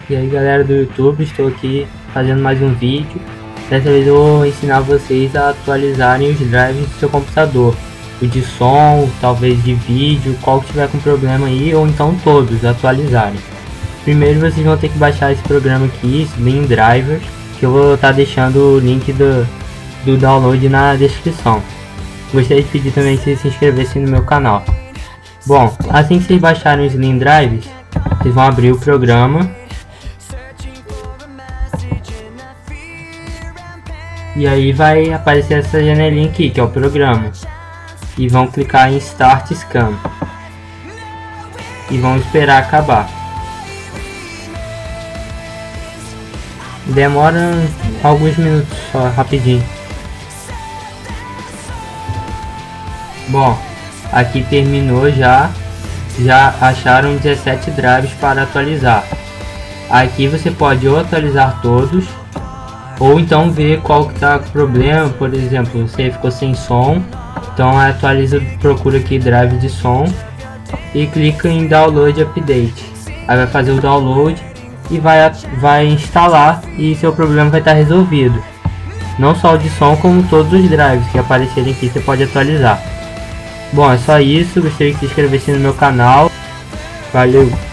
E aí galera do YouTube, estou aqui fazendo mais um vídeo. Dessa vez eu vou ensinar vocês a atualizarem os drives do seu computador. O de som, talvez de vídeo, qual que tiver com problema aí, ou então todos atualizarem. Primeiro vocês vão ter que baixar esse programa aqui, Slim Drivers, que eu vou estar deixando o link do download na descrição. Gostaria de pedir também que vocês se inscrevessem no meu canal. Bom, assim que vocês baixarem os Slim Drives, vocês vão abrir o programa. E aí vai aparecer essa janelinha aqui, que é o programa. E vão clicar em Start Scan. E vão esperar acabar. Demora alguns minutos só, rapidinho. Bom, aqui terminou já. Já acharam 17 drives para atualizar. Aqui você pode ou atualizar todos, ou então ver qual que tá com problema. Por exemplo, você ficou sem som, então atualiza, procura aqui drive de som e clica em download update. Aí vai fazer o download e vai instalar, e seu problema vai estar resolvido. Não só o de som, como todos os drives que aparecerem aqui você pode atualizar. Bom, é só isso. Gostaria que se inscrevesse no meu canal. Valeu!